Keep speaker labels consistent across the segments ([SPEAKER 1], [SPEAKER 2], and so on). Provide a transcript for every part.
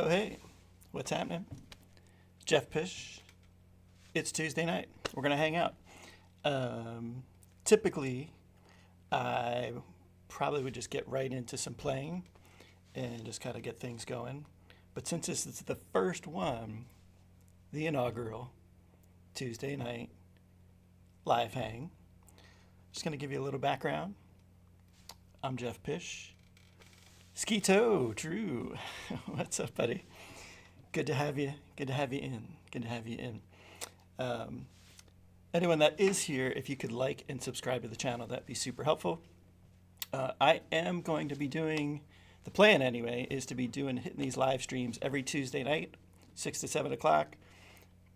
[SPEAKER 1] Oh, hey, what's happening? Jeff Pish. It's Tuesday night. We're going to hang out. Typically, I probably would just get right into some playing and just kind of get things going. But since this is the first one, the inaugural Tuesday night live hang, just going to give you a little background. I'm Jeff Pish. Skeeto, Drew. What's up, buddy? Good to have you. Good to have you in. Good to have you in. Anyone that is here, if you could like and subscribe to the channel, that'd be super helpful. I am going to be doing, the plan anyway, is to be hitting these live streams every Tuesday night, 6 to 7 o'clock.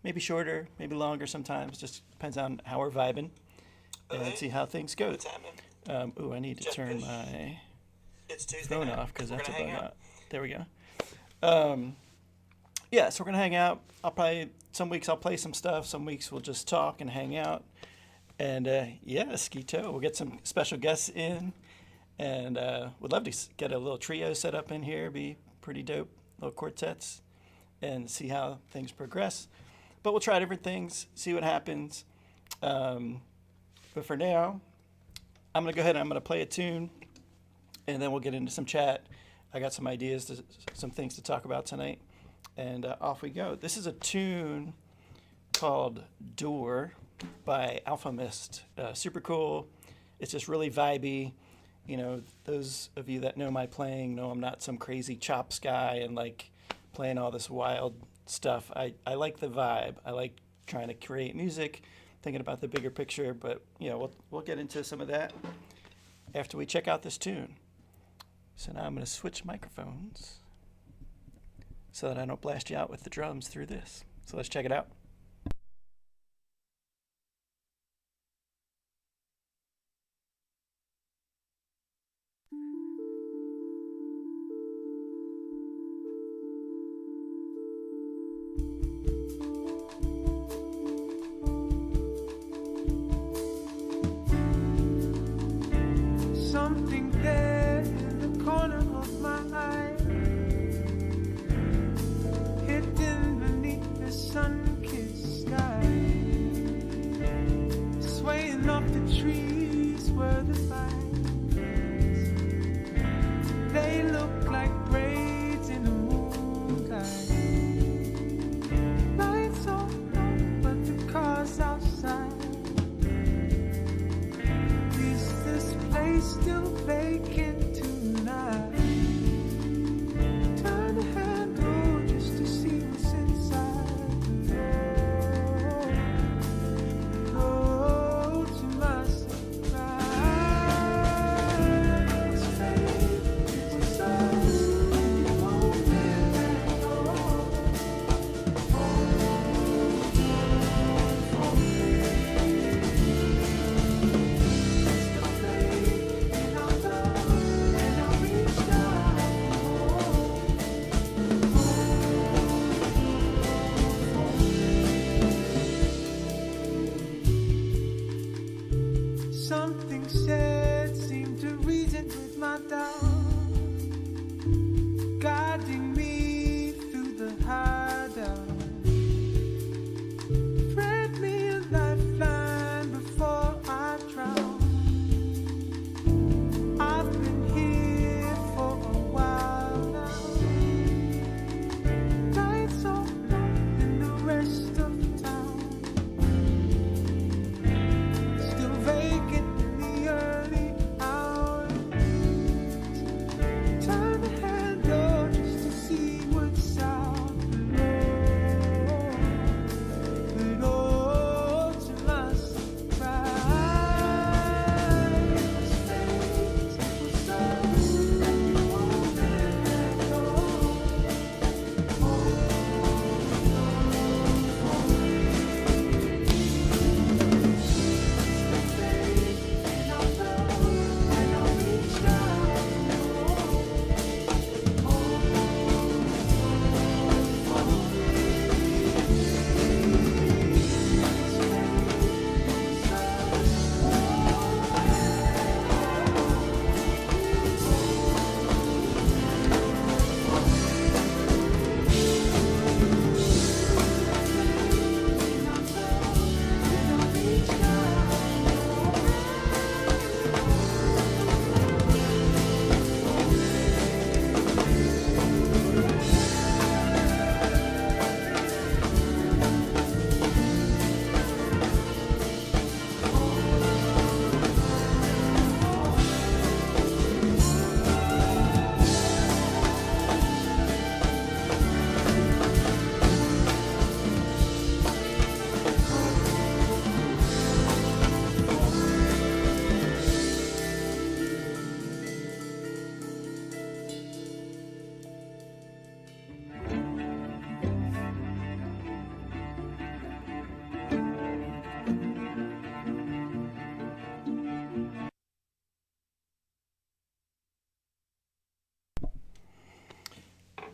[SPEAKER 1] Maybe shorter, maybe longer sometimes. Just depends on how we're vibing and see how things go. I need to turn my phone off because that's a bug out. There we go. Yeah, so we're gonna hang out. Some weeks I'll play some stuff. Some weeks we'll just talk and hang out. And yeah, Skeeto, we'll get some special guests in, and would love to get a little trio set up in here. Be pretty dope, little quartets, and see how things progress. But we'll try different things, see what happens. But for now, I'm gonna go ahead and I'm gonna play a tune, and then we'll get into some chat. I got some ideas, some things to talk about tonight, and off we go. This is a tune called Door by Alfa. Super cool. It's just really vibey. You know, those of you that know my playing know I'm not some crazy chops guy and like playing all this wild stuff. I like the vibe. I like trying to create music, thinking about the bigger picture, but you know, we'll get into some of that after we check out this tune. So now I'm going to switch microphones so that I don't blast you out with the drums through this. So let's check it out.
[SPEAKER 2] Something there in the corner of my eye, hidden beneath the sun-kissed sky, swaying off the trees were the vines. They look like braids in the moonlight. Lights on, but the cars outside. Is this place still vacant?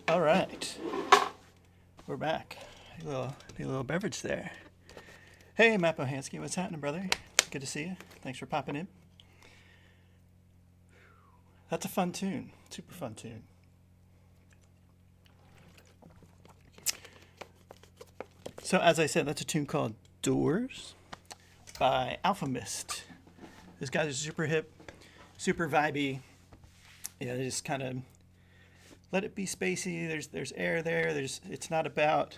[SPEAKER 1] All right, we're back. Need a little beverage there. Hey, Matt Bohansky, what's happening, brother? Good to see you. Thanks for popping in. That's a fun tune, super fun tune. So as I said, that's a tune called Doors by Alfa Mist. These guys are super hip, super vibey. Yeah, they just kind of let it be spacey. There's air there. It's not about.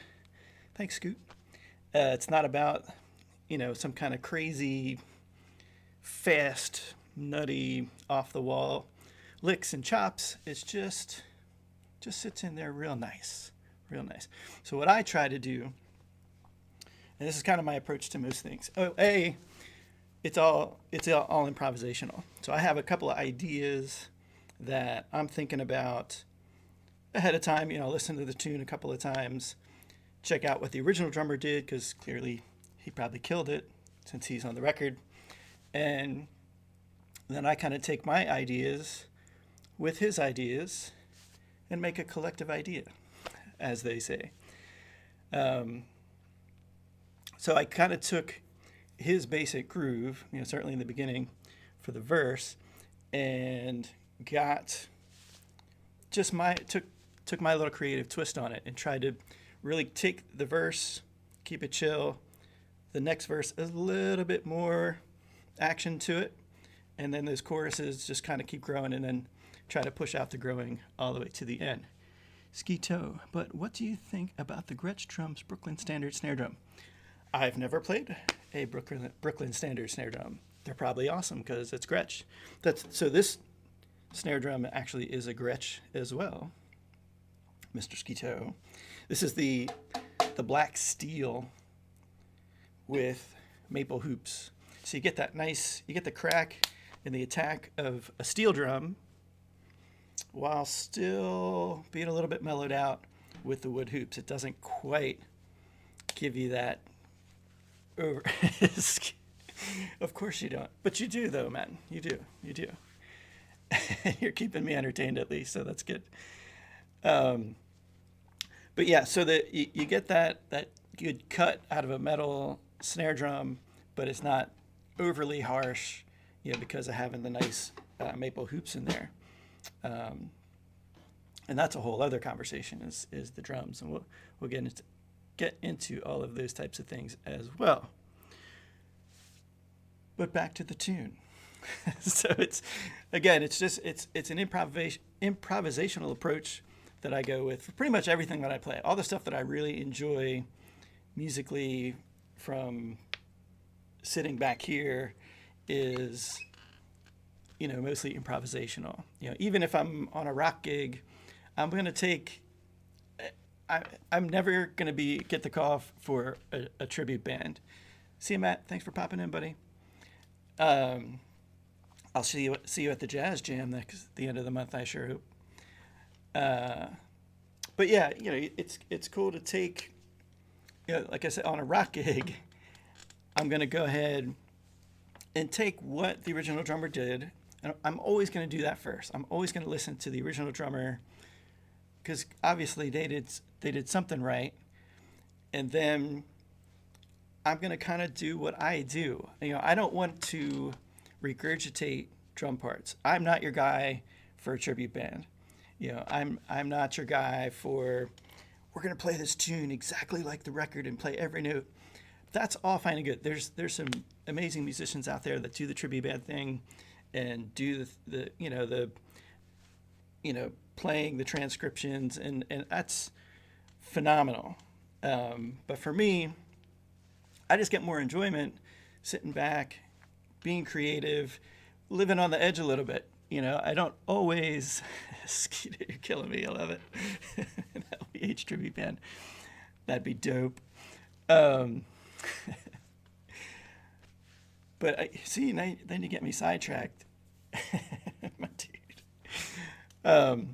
[SPEAKER 1] Thanks, Scoot. It's not about, some kind of crazy, fast, nutty, off the wall licks and chops. It's just sits in there real nice, real nice. So what I try to do, and this is kind of my approach to most things. It's all improvisational. So I have a couple of ideas that I'm thinking about ahead of time. Listen to the tune a couple of times, check out what the original drummer did, because clearly he probably killed it since he's on the record. And then I kind of take my ideas with his ideas and make a collective idea, as they say. So I kind of took his basic groove, certainly in the beginning for the verse, and got just took my little creative twist on it and tried to really take the verse, keep it chill. The next verse is a little bit more action to it, and then those choruses just kind of keep growing, and then try to push out the growing all the way to the end. Ski toe, but what do you think about the Gretsch Drums Brooklyn Standard snare drum? I've never played a Brooklyn Standard snare drum. They're probably awesome because it's Gretsch. So this snare drum actually is a Gretsch as well, Mr. Skito. This is the black steel with maple hoops. So you get the crack and the attack of a steel drum while still being a little bit mellowed out with the wood hoops. It doesn't quite give you that over. Of course you don't, but you do though, man. You do. You're keeping me entertained at least, so that's good. But yeah, so that you get that good cut out of a metal snare drum, but it's not overly harsh, because of having the nice maple hoops in there. And that's a whole other conversation is the drums, and we'll get into all of those types of things as well. But back to the tune. So it's an improvisational approach that I go with for pretty much everything that I play. All the stuff that I really enjoy musically from sitting back here is, mostly improvisational. Even if I'm on a rock gig, I'm never going to get the call for a tribute band. See you, Matt. Thanks for popping in, buddy. I'll see you at the Jazz Jam the end of the month, I sure hope. But yeah, it's cool to take, like I said, on a rock gig, I'm going to go ahead and take what the original drummer did. And I'm always going to do that first. I'm always going to listen to the original drummer because obviously they did something right. And then I'm going to kind of do what I do. I don't want to regurgitate drum parts. I'm not your guy for a tribute band. I'm not your guy for, we're going to play this tune exactly like the record and play every note. That's all fine and good. There's some amazing musicians out there that do the tribute band thing and do the playing the transcriptions, and that's phenomenal. But for me, I just get more enjoyment sitting back, being creative, living on the edge a little bit. I don't always. You're killing me. I love it. An LVH tribute band. That'd be dope. But see, then you get me sidetracked, my dude.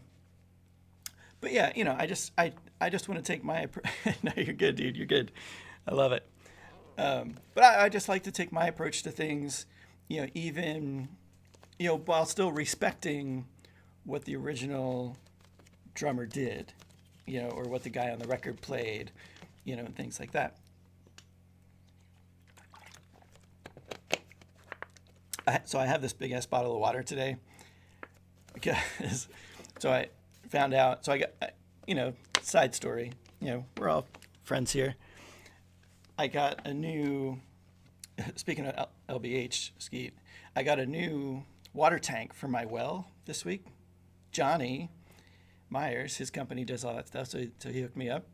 [SPEAKER 1] But yeah, I just want to take my. No, you're good, dude. You're good. I love it. But I just like to take my approach to things, even, while still respecting what the original drummer did. or what the guy on the record played, and things like that. So I have this big ass bottle of water today because, so I found out, so I got, side story, we're all friends here. I got a new, speaking of LBH, Skeet, I got a new water tank for my well this week. Johnny Myers, his company does all that stuff, so he hooked me up.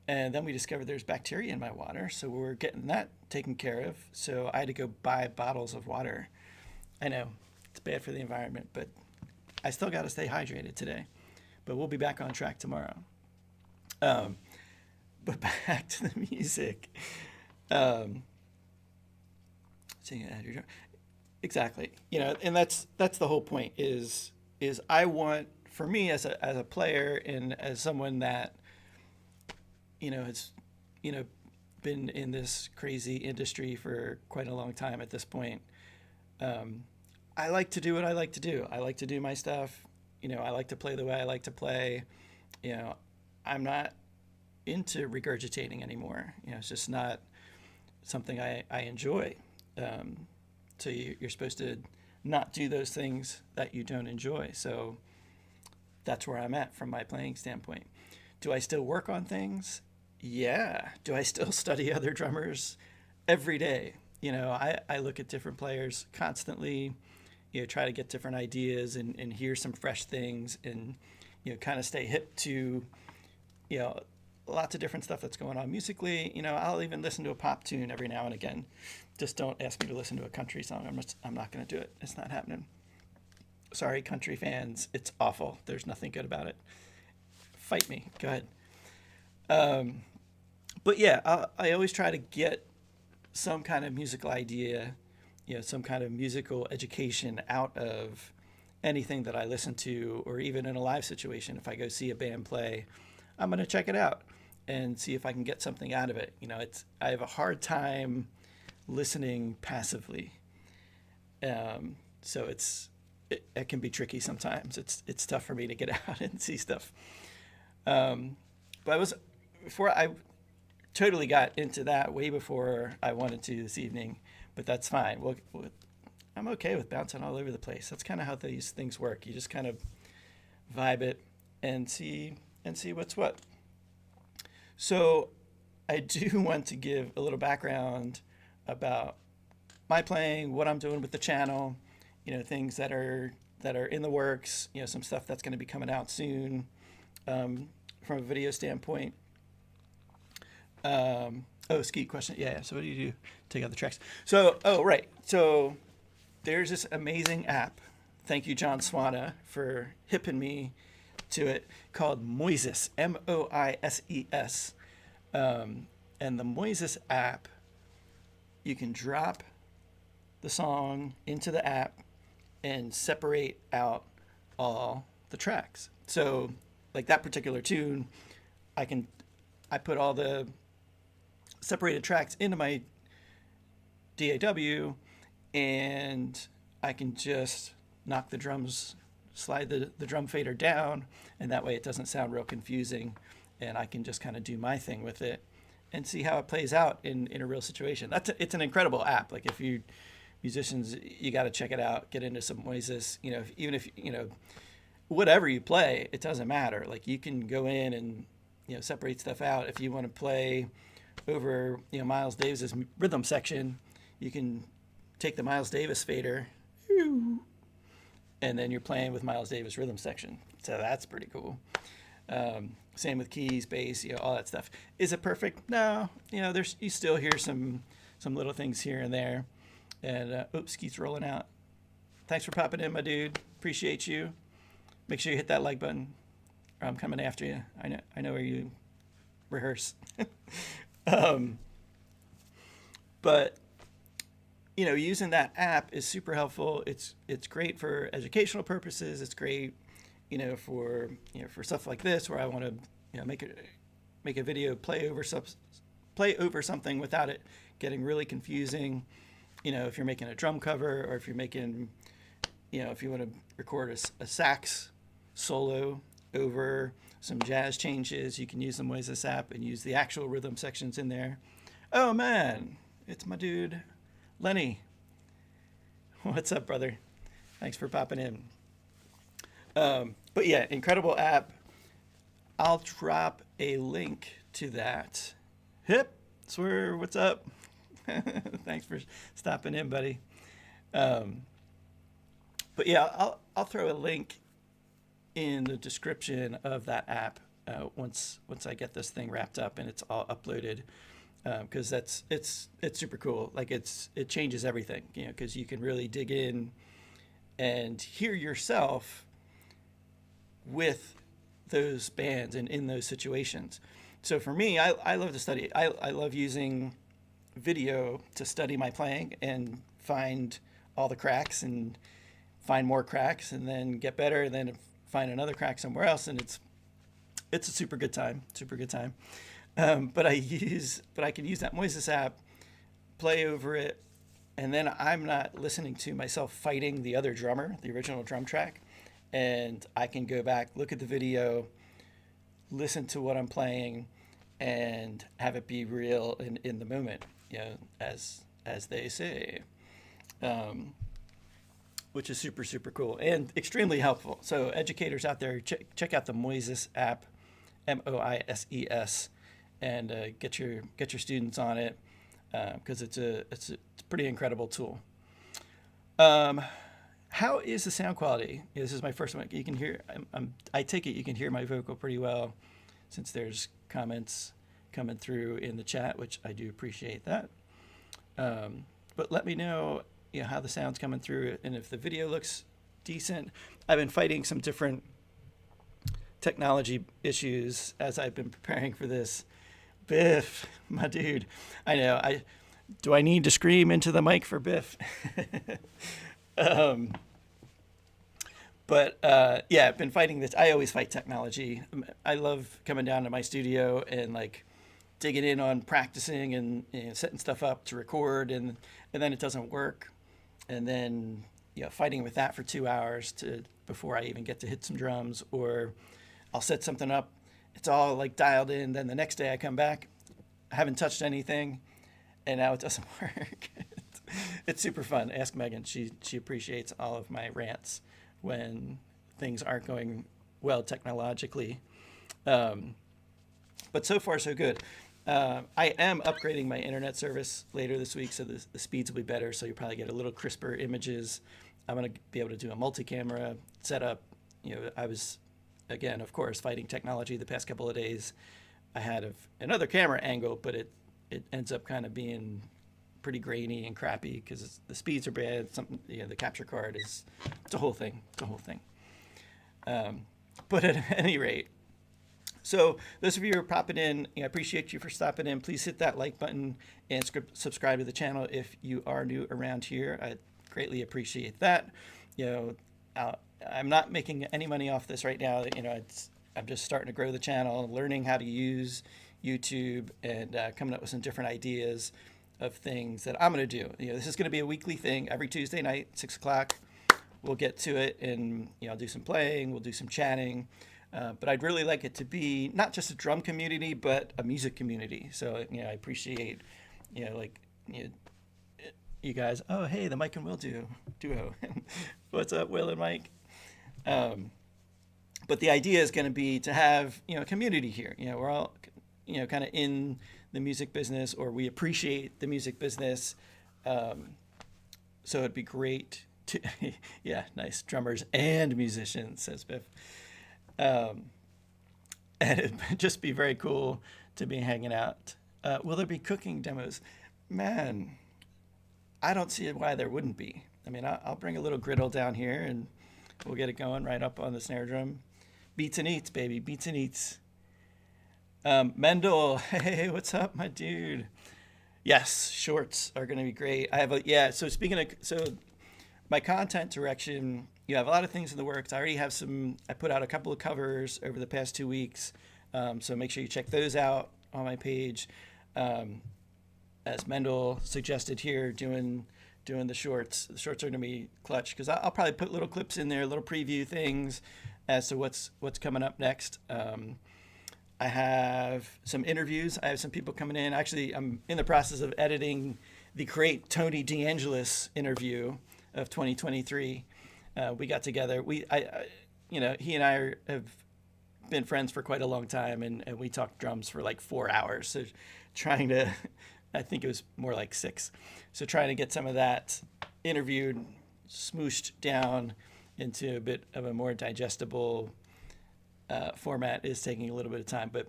[SPEAKER 1] And then we discovered there's bacteria in my water, so we're getting that taken care of. So I had to go buy bottles of water. I know, it's bad for the environment, but I still got to stay hydrated today. But we'll be back on track tomorrow. But back to the music. Exactly. And that's the whole point is I want, for me as a player and as someone that, has, been in this crazy industry for quite a long time at this point. I like to do what I like to do. I like to do my stuff. I like to play the way I like to play. I'm not into regurgitating anymore. It's just not something I enjoy. So you're supposed to not do those things that you don't enjoy. So that's where I'm at from my playing standpoint. Do I still work on things? Yeah. Do I still study other drummers every day? I look at different players constantly, try to get different ideas and hear some fresh things and, kind of stay hip to, lots of different stuff that's going on musically. I'll even listen to a pop tune every now and again. Just don't ask me to listen to a country song. I'm not going to do it. It's not happening. Sorry, country fans. It's awful. There's nothing good about it. Fight me. Go ahead. But yeah, I always try to get some kind of musical idea, some kind of musical education out of anything that I listen to, or even in a live situation. If I go see a band play, I'm going to check it out and see if I can get something out of it. I have a hard time listening passively. So it can be tricky sometimes. It's tough for me to get out and see stuff. But before I totally got into that way before I wanted to this evening, but that's fine. I'm okay with bouncing all over the place. That's kind of how these things work. You just kind of vibe it and see what's what. So I do want to give a little background about my playing, what I'm doing with the channel, things that are in the works, some stuff that's going to be coming out soon, from a video standpoint. Skeet question. Yeah. So what do you do? Take out the tracks. So, right. So there's this amazing app. Thank you, John Swana, for hipping me to it, called Moises, Moises. And the Moises app, you can drop the song into the app and separate out all the tracks. So like that particular tune, I put all the separated tracks into my DAW, and I can just knock the drums, slide the drum fader down, and that way it doesn't sound real confusing, and I can just kind of do my thing with it and see how it plays out in a real situation. It's an incredible app. Like, if you musicians, you got to check it out, get into some Moises. Even if whatever you play, it doesn't matter. Like, you can go in and separate stuff out. If you want to play over Miles Davis's rhythm section, you can take the Miles Davis fader, and then you're playing with Miles Davis rhythm section. So that's pretty cool. Same with keys, bass, all that stuff. Is it perfect? No. You still hear some little things here and there. And Skeet's rolling out. Thanks for popping in, my dude. Appreciate you. Make sure you hit that like button, or I'm coming after you. I know where you rehearse. But using that app is super helpful. It's great for educational purposes. It's great, for stuff like this, where I want to make a video play over something without it getting really confusing. If you're making a drum cover, or if you're making, if you want to record a sax solo over some jazz changes. You can use the Moises app and use the actual rhythm sections in there. Oh man, it's my dude, Lenny. What's up, brother? Thanks for popping in. But yeah, incredible app. I'll drop a link to that. Hip, Swerve, what's up? Thanks for stopping in, buddy. But yeah, I'll throw a link in the description of that app once I get this thing wrapped up and it's all uploaded, because it's super cool. Like it changes everything, because you can really dig in and hear yourself with those bands and in those situations. So for me, I love to study. I love using video to study my playing and find all the cracks and find more cracks and then get better and then find another crack somewhere else. And it's a super good time. But I can use that Moises app, play over it, and then I'm not listening to myself fighting the other drummer, the original drum track. And I can go back, look at the video, listen to what I'm playing, and have it be real in the moment, as they say, which is super, super cool and extremely helpful. So educators out there, check out the Moises app, Moises, and get your students on it, because it's a pretty incredible tool. How is the sound quality? This is my first one. You can hear, I take it you can hear my vocal pretty well, since there's comments coming through in the chat, which I do appreciate that. But let me know, how the sound's coming through and if the video looks decent. I've been fighting some different technology issues as I've been preparing for this. Biff, my dude. I know. Do I need to scream into the mic for Biff? But yeah, I've been fighting this. I always fight technology. I love coming down to my studio and like digging in on practicing and setting stuff up to record, and then it doesn't work, and then fighting with that for 2 hours before I even get to hit some drums, or I'll set something up, it's all like dialed in, then the next day I come back, I haven't touched anything, and now it doesn't work. It's super fun. Ask Megan. She appreciates all of my rants when things aren't going well technologically. But so far, so good. I am upgrading my internet service later this week, so the speeds will be better, so you'll probably get a little crisper images. I'm going to be able to do a multi-camera setup. I was, again, of course, fighting technology the past couple of days. I had another camera angle, but it ends up kind of being pretty grainy and crappy because the speeds are bad. The capture card it's a whole thing. But at any rate, so those of you who are popping in, I appreciate you for stopping in. Please hit that like button and subscribe to the channel if you are new around here. I greatly appreciate that. I'm not making any money off this right now. I'm just starting to grow the channel, learning how to use YouTube, and coming up with some different ideas of things that I'm going to do. This is going to be a weekly thing. Every Tuesday night, 6 o'clock, we'll get to it, and I'll do some playing, we'll do some chatting. But I'd really like it to be not just a drum community, but a music community. So, I appreciate, you guys. Oh, hey, the Mike and Will duo. What's up, Will and Mike? But the idea is going to be to have, a community here. We're all, kind of in the music business, or we appreciate the music business. So it'd be great to, yeah, nice drummers and musicians, says Biff. And it'd just be very cool to be hanging out. Will there be cooking demos? Man, I don't see why there wouldn't be. I mean, I'll bring a little griddle down here and we'll get it going right up on the snare drum. Beats and eats, baby. Beats and eats. Mendel, hey, what's up, my dude? Yes, shorts are going to be great. I have so speaking of, my content direction, you have a lot of things in the works. I already have I put out a couple of covers over the past 2 weeks. So make sure you check those out on my page. As Mendel suggested here, doing the shorts. The shorts are going to be clutch because I'll probably put little clips in there, little preview things, as to what's coming up next. I have some interviews. I have some people coming in. Actually, I'm in the process of editing the great Tony DeAngelis interview of 2023. We got together. He and I have been friends for quite a long time, and we talked drums for like 4 hours. So trying to, I think it was more like 6. So trying to get some of that interviewed, smooshed down into a bit of a more digestible format is taking a little bit of time, but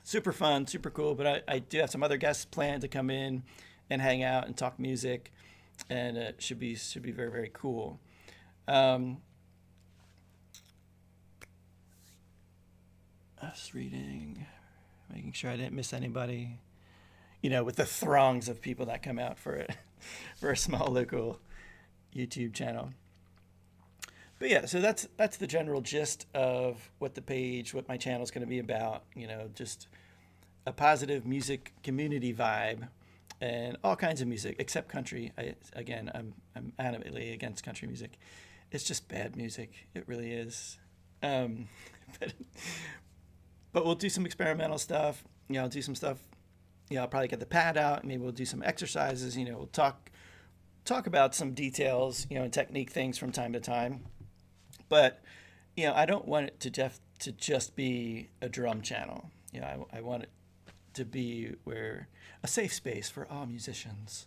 [SPEAKER 1] super fun, super cool. But I do have some other guests planned to come in and hang out and talk music, and it should be very, very cool. I was reading, making sure I didn't miss anybody. With the throngs of people that come out for a small local YouTube channel. But yeah, so that's the general gist of what my channel is going to be about. Just a positive music community vibe, and all kinds of music except country. I'm adamantly against country music. It's just bad music. It really is. But we'll do some experimental stuff. I'll do some stuff. I'll probably get the pad out. Maybe we'll do some exercises. We'll talk about some details, and technique things from time to time. But, I don't want it to just be a drum channel. I want it to be a safe space for all musicians,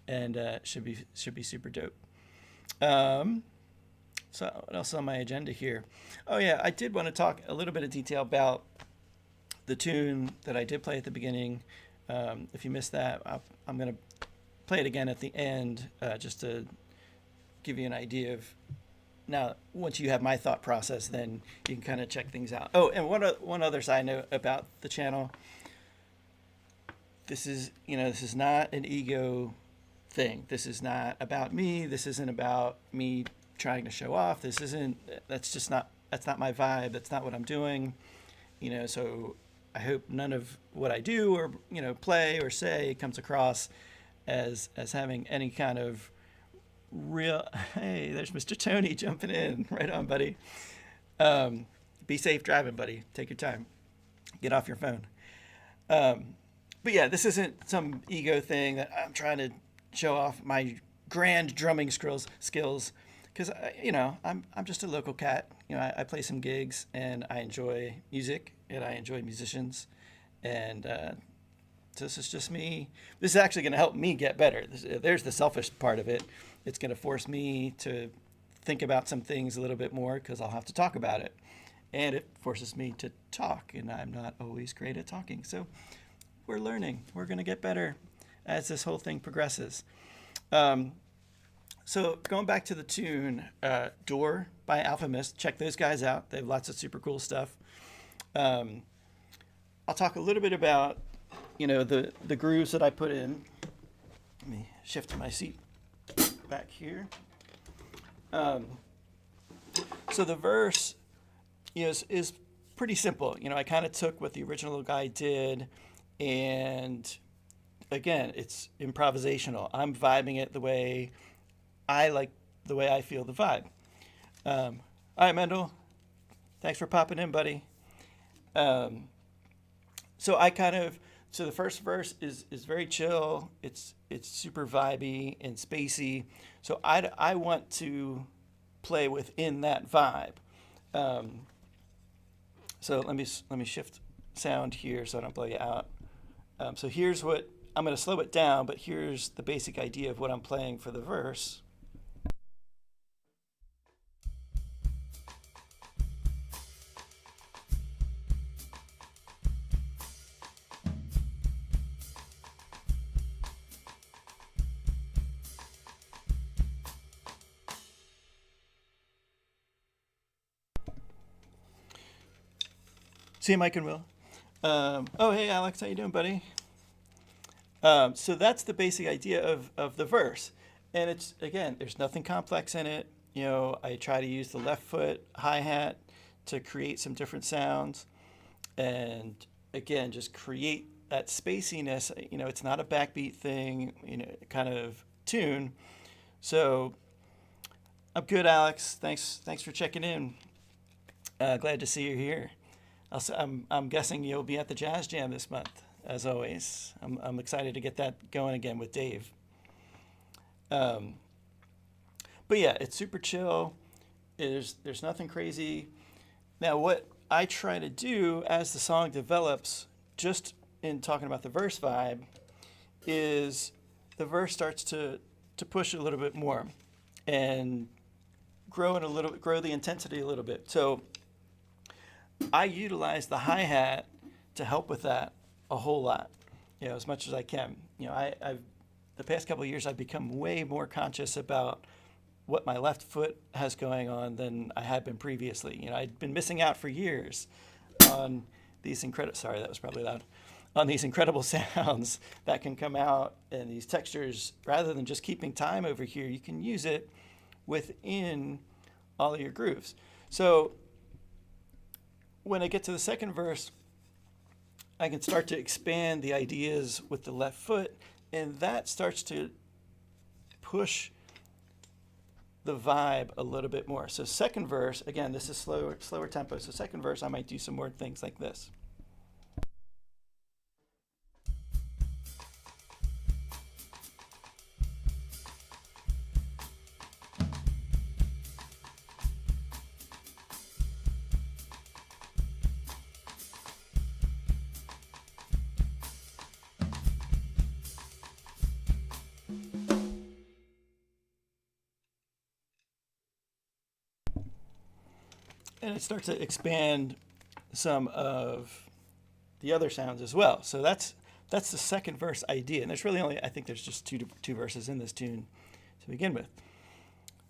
[SPEAKER 1] and should be super dope. So what else on my agenda here? Oh yeah, I did want to talk a little bit of detail about the tune that I did play at the beginning. If you missed that, I'm going to play it again at the end, just to give you an idea of. Now, once you have my thought process, then you can kind of check things out. Oh, and one other side note about the channel. This is not an ego thing. This is not about me. This isn't about me trying to show off. That's not my vibe. That's not what I'm doing. So I hope none of what I do or, play or say comes across as having any kind of real. Hey, there's Mr. Tony jumping in. Right on, buddy. Be safe driving, buddy. Take your time. Get off your phone. But yeah, this isn't some ego thing that I'm trying to show off my grand drumming skills, because I'm just a local cat. I play some gigs, and I enjoy music, and I enjoy musicians, and this is just me. This is actually going to help me get better. There's the selfish part of it. It's going to force me to think about some things a little bit more, because I'll have to talk about it, and it forces me to talk, and I'm not always great at talking. So we're learning. We're going to get better as this whole thing progresses. So going back to the tune, Door by Alfa. Check those guys out. They have lots of super cool stuff. I'll talk a little bit about, the grooves that I put in. Let me shift my seat back here. So the verse is pretty simple. I kind of took what the original guy did, and again, it's improvisational. I'm vibing it the way I feel the vibe. All right, Mendel. Thanks for popping in, buddy. So the first verse is very chill. It's super vibey and spacey. So I want to play within that vibe. So let me shift sound here so I don't blow you out. So here's what I'm going to slow it down, but here's the basic idea of what I'm playing for the verse. See you, Mike and Will. Oh, hey, Alex. How you doing, buddy? So that's the basic idea of the verse. And it's, again, there's nothing complex in it. I try to use the left foot hi-hat to create some different sounds. And, again, just create that spaciness. It's not a backbeat thing, kind of tune. So I'm good, Alex. Thanks for checking in. Glad to see you here. I'm guessing you'll be at the Jazz Jam this month, as always. I'm excited to get that going again with Dave. Um, but yeah, it's super chill. There's nothing crazy. Now, what I try to do as the song develops, just in talking about the verse vibe, is the verse starts to push a little bit more and grow the intensity a little bit. So I utilize the hi-hat to help with that a whole lot, as much as I can. I've the past couple of years I've become way more conscious about what my left foot has going on than I had been previously. I'd been missing out for years on these incredible, sorry, that was probably loud, on these incredible sounds that can come out and these textures. Rather than just keeping time over here, you can use it within all of your grooves. So when I get to the second verse, I can start to expand the ideas with the left foot, and that starts to push the vibe a little bit more. So second verse, again, this is slower tempo. So second verse, I might do some more things like this. And it starts to expand some of the other sounds as well. So that's the second verse idea. And there's really only, I think there's just two verses in this tune to begin with.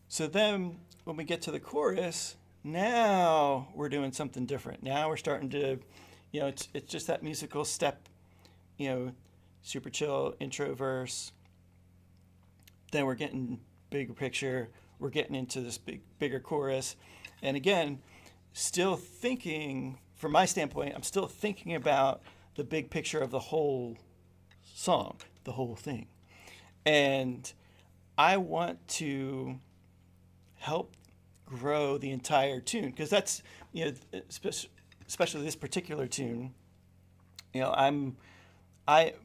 [SPEAKER 1] So then when we get to the chorus, now we're doing something different. Now we're starting to, it's just that musical step, super chill intro verse. Then we're getting bigger picture. We're getting into this bigger chorus. And again, still thinking, from my standpoint, I'm still thinking about the big picture of the whole song, the whole thing. And I want to help grow the entire tune, because that's, especially this particular tune,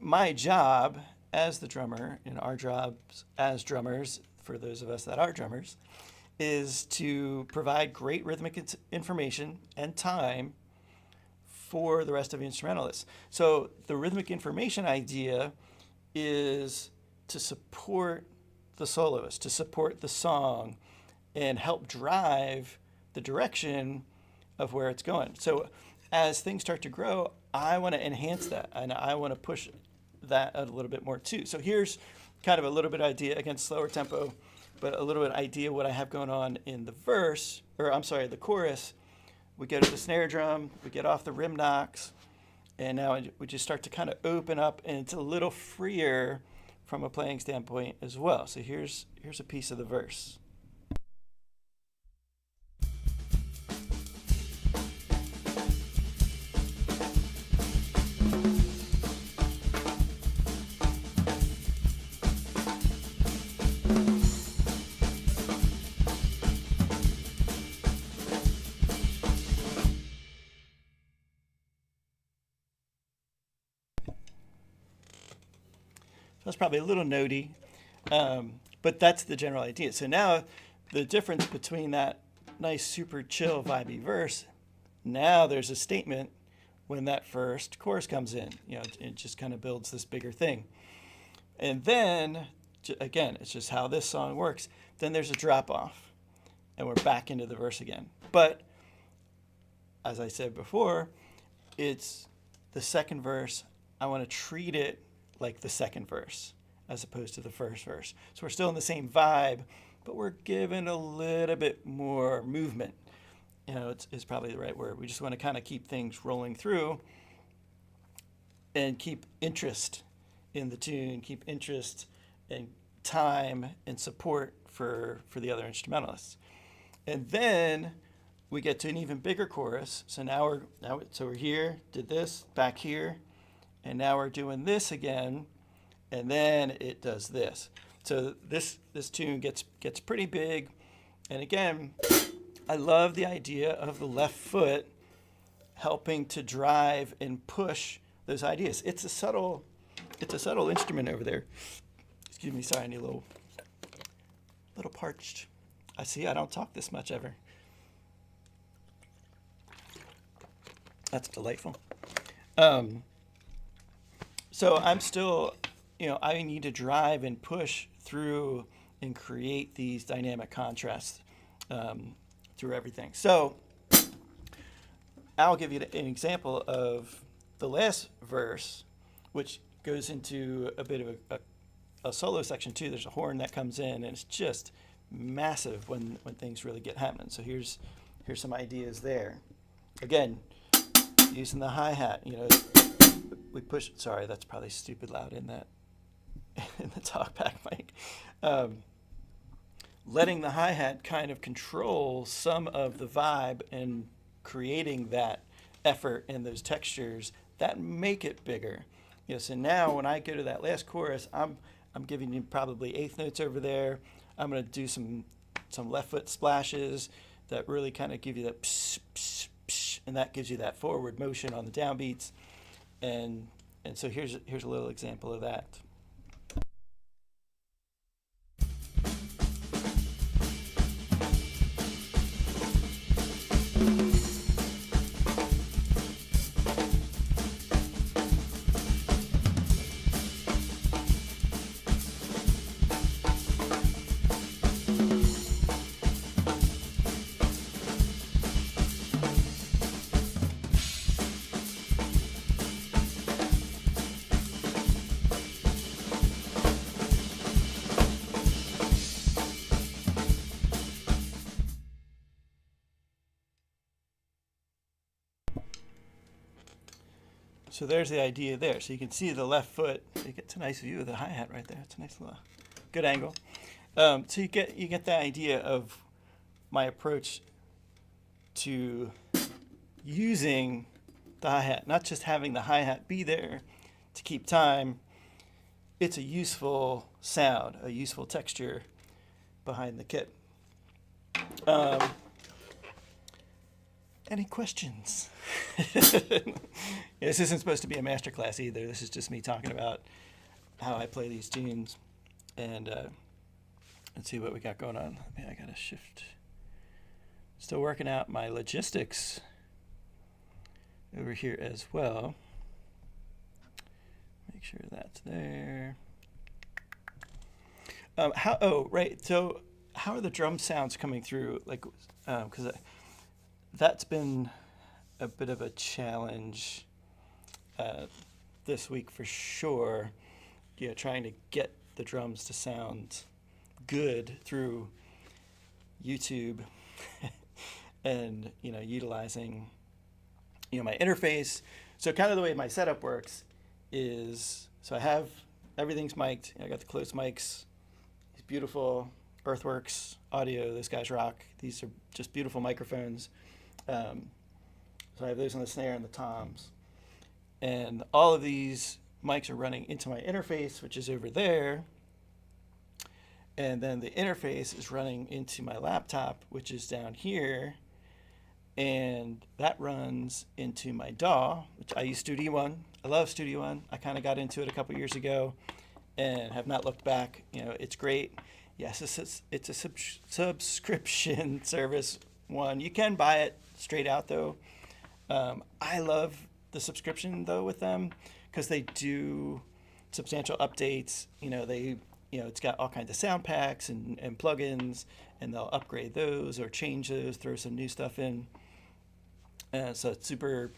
[SPEAKER 1] my job as the drummer, and our jobs as drummers, for those of us that are drummers, is to provide great rhythmic information and time for the rest of the instrumentalists. So the rhythmic information idea is to support the soloist, to support the song, and help drive the direction of where it's going. So as things start to grow, I want to enhance that, and I want to push that a little bit more too. So here's kind of a little bit idea, again, slower tempo, but a little bit idea what I have going on in the the chorus. We go to the snare drum, we get off the rim knocks, and now we just start to kind of open up, and it's a little freer from a playing standpoint as well. So here's a piece of the verse. That's probably a little notey, but that's the general idea. So now the difference between that nice, super chill, vibey verse, now there's a statement when that first chorus comes in. It just kind of builds this bigger thing. And then, again, it's just how this song works. Then there's a drop off, and we're back into the verse again. But as I said before, it's the second verse. I want to treat it like the second verse as opposed to the first verse. So we're still in the same vibe, but we're given a little bit more movement. It's probably the right word. We just want to kind of keep things rolling through and keep interest in the tune, keep interest and time and support for the other instrumentalists. And then we get to an even bigger chorus. So we're here, did this, back here, and now we're doing this again, and then it does this. So this tune gets pretty big, and again, I love the idea of the left foot helping to drive and push those ideas. It's a subtle instrument over there. Excuse me, sorry, I need a little parched. I don't talk this much ever. That's delightful. So I'm still, I need to drive and push through and create these dynamic contrasts through everything. So I'll give you an example of the last verse, which goes into a bit of a solo section too. There's a horn that comes in, and it's just massive when things really get happening. So here's some ideas there. Again, using the hi-hat, we push. Sorry, that's probably stupid loud in that in the talkback mic. Letting the hi-hat kind of control some of the vibe and creating that effort and those textures that make it bigger. So now when I go to that last chorus, I'm giving you probably eighth notes over there. I'm going to do some left foot splashes that really kind of give you that psh, psh, psh, and that gives you that forward motion on the downbeats. And so here's a little example of that. So there's the idea there. So you can see the left foot. You get a nice view of the hi-hat right there. It's a nice little, good angle. So you get the idea of my approach to using the hi-hat, not just having the hi-hat be there to keep time. It's a useful sound, a useful texture behind the kit. Any questions? This isn't supposed to be a masterclass either. This is just me talking about how I play these tunes. And let's see what we got going on. I got to shift. Still working out my logistics over here as well. Make sure that's there. Right. So how are the drum sounds coming through? Like, because that's been a bit of a challenge this week for sure. Trying to get the drums to sound good through YouTube and, utilizing, my interface. So kind of the way my setup works is, so I have, everything's mic'd. I got the close mics. These beautiful Earthworks audio. Those guys rock. These are just beautiful microphones. So I have those on the snare and the toms. And all of these mics are running into my interface, which is over there. And then the interface is running into my laptop, which is down here. And that runs into my DAW, which I use Studio One. I love Studio One. I kind of got into it a couple years ago and have not looked back. It's great. Yes, it's a subscription service one. You can buy it straight out though. I love the subscription though with them because they do substantial updates. It's got all kinds of sound packs and plugins, and they'll upgrade those or change those, throw some new stuff in. So it's super,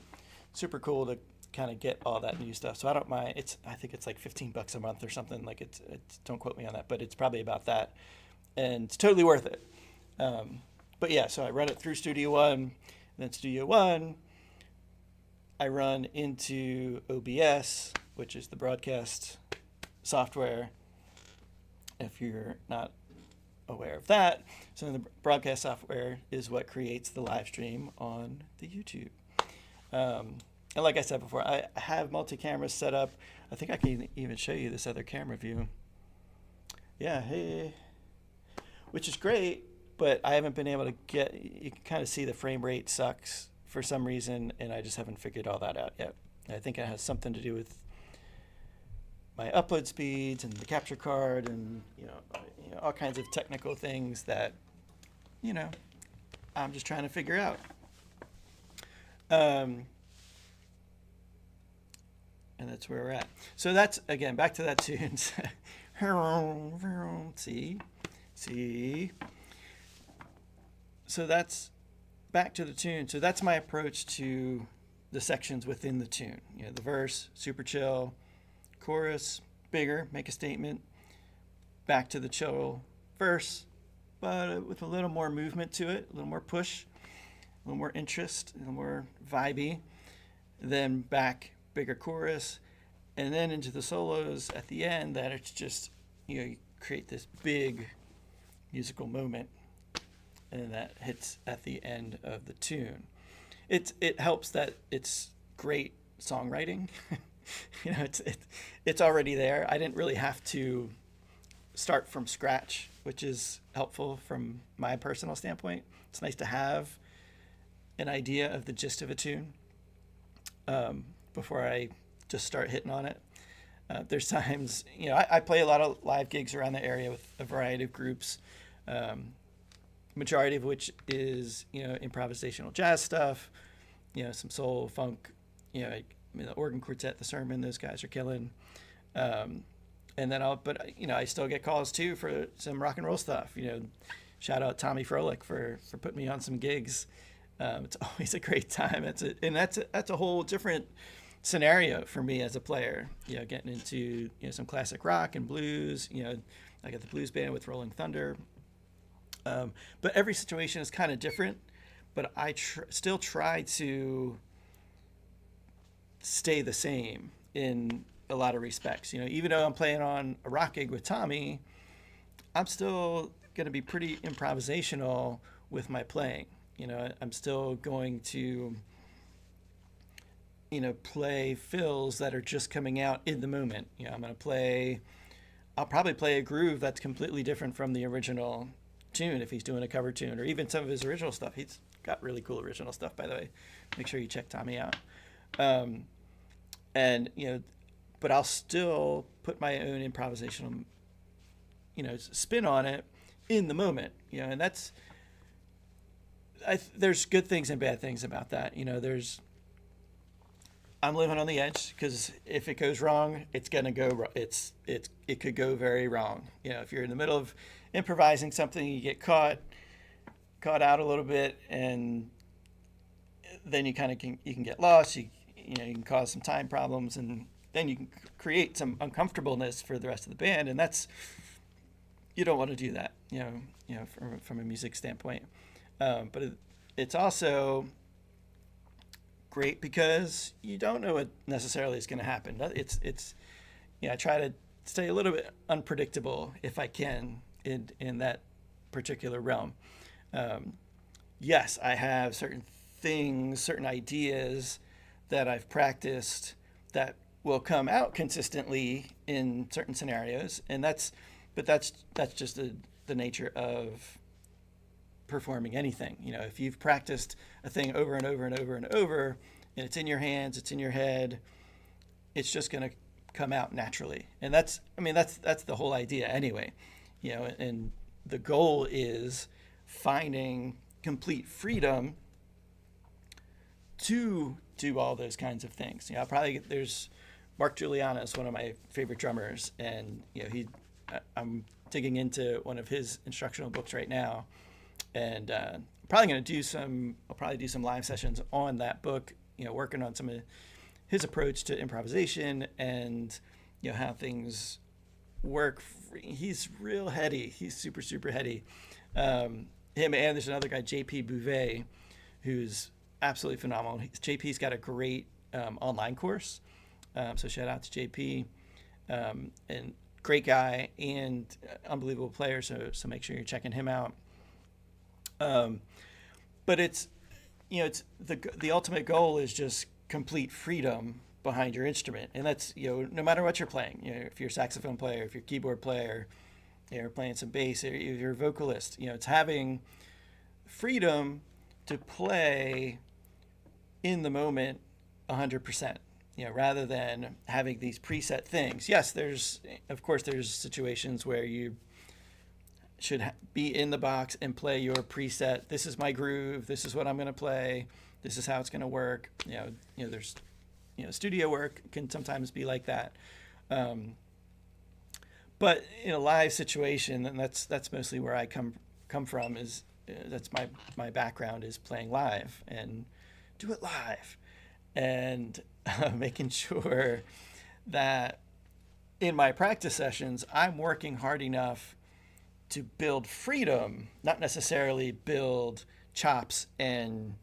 [SPEAKER 1] super cool to kind of get all that new stuff. So I don't mind. I think it's like $15 a month or something. Like it's don't quote me on that, but it's probably about that, and it's totally worth it. But yeah, so I run it through Studio One, and then Studio One, I run into OBS, which is the broadcast software, if you're not aware of that. So the broadcast software is what creates the live stream on the YouTube. And like I said before, I have multi-cameras set up. I think I can even show you this other camera view. Yeah, hey, which is great. but I haven't been able to get. You can kind of see the frame rate sucks for some reason, and I just haven't figured all that out yet. I think it has something to do with my upload speeds and the capture card, and all kinds of technical things that I'm just trying to figure out. And that's where we're at. So that's, again, back to that tune. See. So that's back to the tune. So that's my approach to the sections within the tune. The verse, super chill, chorus, bigger, make a statement, back to the chill verse, but with a little more movement to it, a little more push, a little more interest, a little more vibey, then back, bigger chorus, and then into the solos at the end that it's just, you create this big musical moment, and that hits at the end of the tune. It helps that it's great songwriting. It's already there. I didn't really have to start from scratch, which is helpful from my personal standpoint. It's nice to have an idea of the gist of a tune before I just start hitting on it. There's times, I play a lot of live gigs around the area with a variety of groups, majority of which is, improvisational jazz stuff, some soul, funk, the organ quartet, the sermon, those guys are killing. And then I still get calls too for some rock and roll stuff. Shout out Tommy Froelich for putting me on some gigs. It's always a great time. That's a whole different scenario for me as a player. Getting into some classic rock and blues. I got the blues band with Rolling Thunder. But every situation is kind of different. But I still try to stay the same in a lot of respects. Even though I'm playing on a rock gig with Tommy, I'm still going to be pretty improvisational with my playing. I'm still going to, play fills that are just coming out in the moment. I'll probably play a groove that's completely different from the original tune if he's doing a cover tune, or even some of his original stuff. He's got really cool original stuff, by the way. Make sure you check Tommy out. But I'll still put my own improvisational, spin on it in the moment, and there's good things and bad things about that. I'm living on the edge because if it goes wrong, it's gonna go. It could go very wrong. If you're in the middle of improvising something, you get caught out a little bit, and then you can get lost. You can cause some time problems, and then you can create some uncomfortableness for the rest of the band, and you don't want to do that. From a music standpoint, but it's also great because you don't know what necessarily is going to happen. I try to stay a little bit unpredictable if I can in that particular realm. Yes, I have certain things, certain ideas that I've practiced that will come out consistently in certain scenarios, and that's just the nature of performing anything. If you've practiced a thing over and over and over and over, and it's in your hands, it's in your head, it's just going to come out naturally. And that's the whole idea anyway. And the goal is finding complete freedom to do all those kinds of things. There's Mark Giuliana is one of my favorite drummers, and I'm digging into one of his instructional books right now, and I'll probably do some live sessions on that book, working on some of his approach to improvisation and how things work. He's real heady. He's super, super heady. Him, and there's another guy, Bouvet, who's absolutely phenomenal. JP's got a great online course, so shout out to JP, and great guy and unbelievable player, so make sure you're checking him out. But it's the ultimate goal is just complete freedom behind your instrument, and that's no matter what you're playing. If you're a saxophone player, if you're a keyboard player, you're playing some bass, or you're a vocalist. It's having freedom to play in the moment 100%, rather than having these preset things. Yes, of course there's situations where you should be in the box and play your preset. This is my groove. This is what I'm going to play. This is how it's going to work. There's, studio work can sometimes be like that. But in a live situation, and that's mostly where I come from, is that's my background is playing live and do it live, and making sure that in my practice sessions I'm working hard enough to build freedom, not necessarily build chops and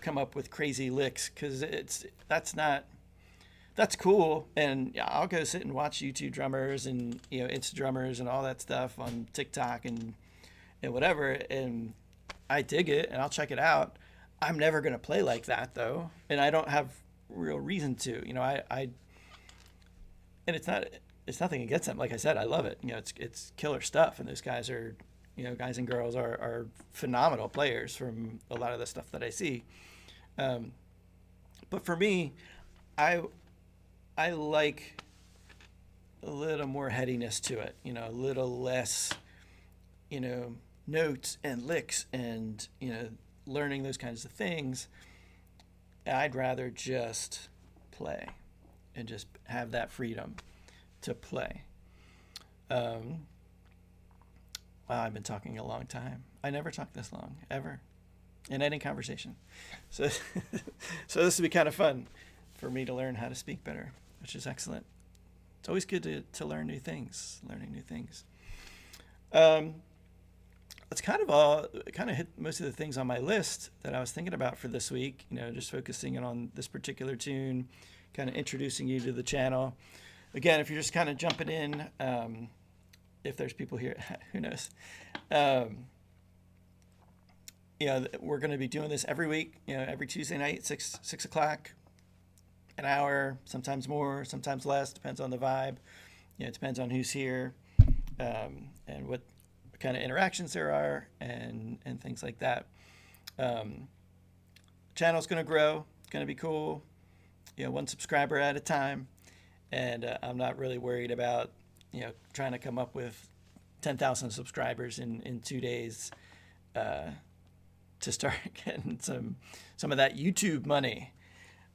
[SPEAKER 1] come up with crazy licks, because that's cool, and I'll go sit and watch YouTube drummers and Insta drummers and all that stuff on TikTok and whatever, and I dig it and I'll check it out. I'm never gonna play like that though, and I don't have real reason to. I and it's nothing against them. Like I said, I love it. It's killer stuff, and those guys are, guys and girls are phenomenal players from a lot of the stuff that I see. But for me, I like a little more headiness to it. A little less, notes and licks and learning those kinds of things. I'd rather just play and just have that freedom to play. Wow, I've been talking a long time. I never talk this long, ever, in any conversation. So, so this would be kind of fun for me to learn how to speak better, which is excellent. It's always good to learn new things, learning new things. That's kind of hit most of the things on my list that I was thinking about for this week, just focusing on this particular tune, kind of introducing you to the channel. Again, if you're just kind of jumping in, if there's people here, who knows? We're going to be doing this every week, every Tuesday night, 6 o'clock, an hour, sometimes more, sometimes less, depends on the vibe. It depends on who's here, and what kind of interactions there are, and things like that. Channel's going to grow. It's going to be cool. 1 subscriber at a time. And I'm not really worried about, trying to come up with 10,000 subscribers in 2 days to start getting some of that YouTube money.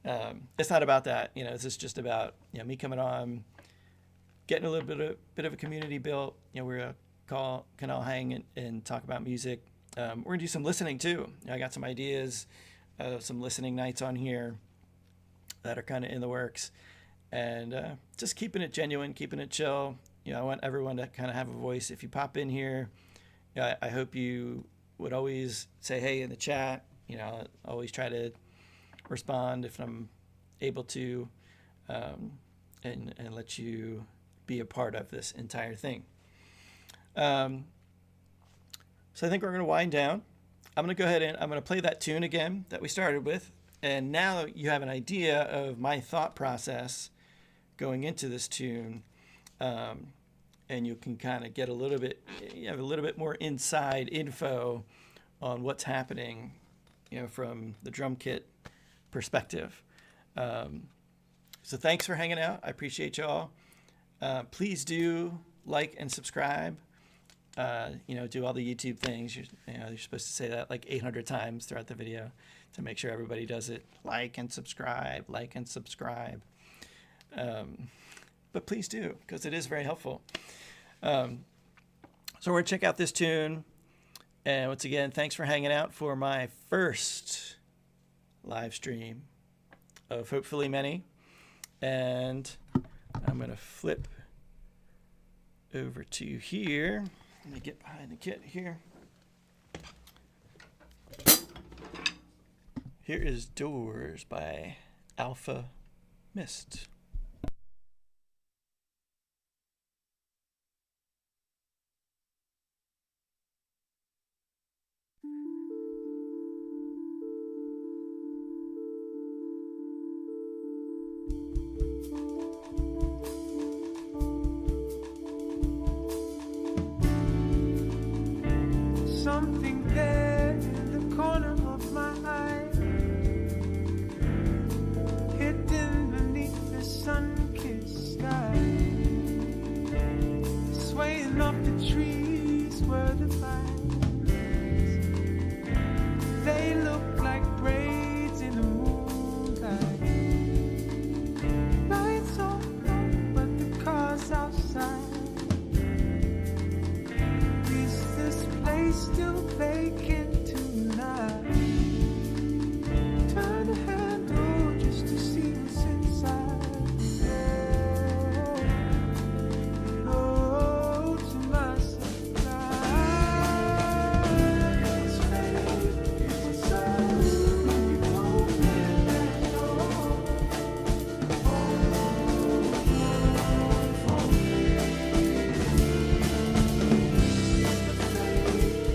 [SPEAKER 1] It's not about that. This is just about me coming on, getting a little bit of a community built. We're can all hang and talk about music. We're gonna do some listening too. I got some ideas, some listening nights on here that are kind of in the works, and just keeping it genuine, keeping it chill. I want everyone to kind of have a voice. If you pop in here, I hope you would always say hey in the chat. Always try to respond if I'm able to, and let you be a part of this entire thing. So I think we're going to wind down. I'm going to go ahead and I'm going to play that tune again that we started with. And now you have an idea of my thought process going into this tune. And you can kind of get you have a little bit more inside info on what's happening, from the drum kit perspective. So thanks for hanging out. I appreciate y'all. Please do like and subscribe. Do all the YouTube things. You're supposed to say that like 800 times throughout the video to make sure everybody does it. Like and subscribe, like and subscribe. But please do, because it is very helpful. So we're going to check out this tune. And once again, thanks for hanging out for my first live stream of hopefully many. And I'm going to flip over to here. Let me get behind the kit here. Here is Doors by Alfa Mist.
[SPEAKER 2] something there in the corner of my eye, hidden beneath the sun-kissed sky. Swaying off the trees were the vines. They look like braids in the moonlight. Lights on low, but the cars outside. Is this place still vacant tonight? Turn the handle just to see what's inside. Oh, to my surprise, fate was so you open that door.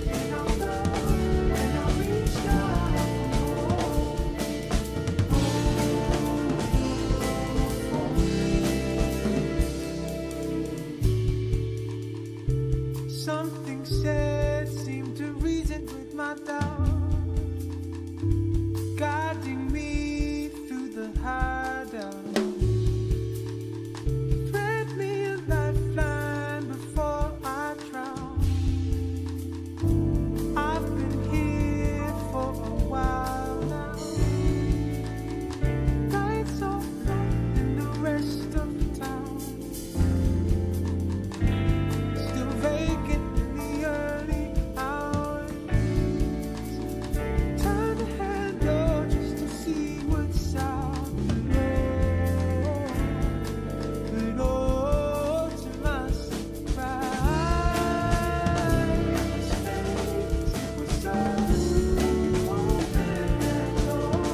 [SPEAKER 2] And I love, and I reached out for more. Something said seemed to reason with my doubt, guiding me through the hideout. Thread me a lifeline before I drown. I've been here for a while now. Lights off in the rest of town. Still vacant in the early hours. Turn the handle just to see what's out below. But oh, to my surprise, it was us who opened that door.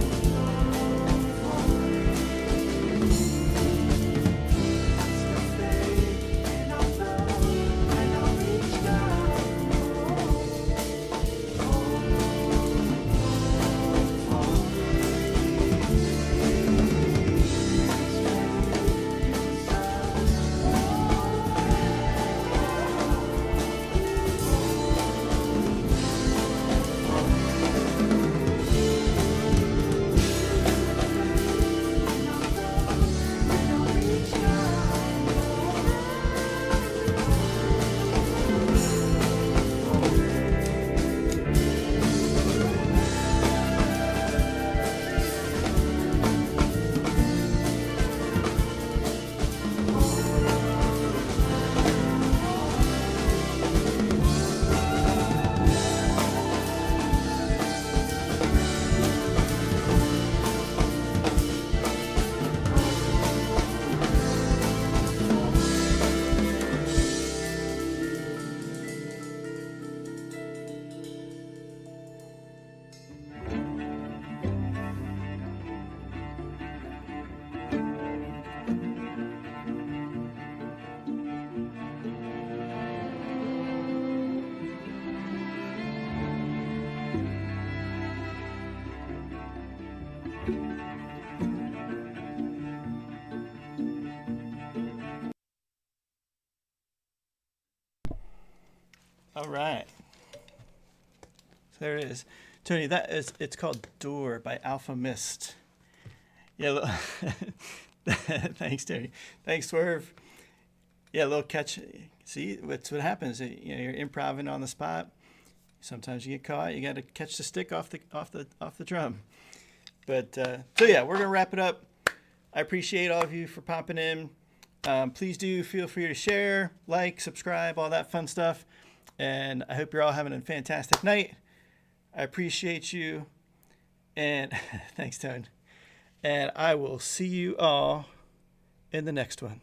[SPEAKER 2] And I love, and I reached out
[SPEAKER 1] All right. So there it is. Tony, it's called Door by Alpha Mist. Yeah, thanks, Tony. Thanks, Swerve. Yeah, a little catch. See, that's what happens. You know, you're improvising on the spot. Sometimes you get caught. You got to catch the stick off the drum. But so yeah, we're gonna wrap it up. I appreciate all of you for popping in. Please do feel free to share, like, subscribe, all that fun stuff. And I hope you're all having a fantastic night. I appreciate you. And thanks, Tone. And I will see you all in the next one.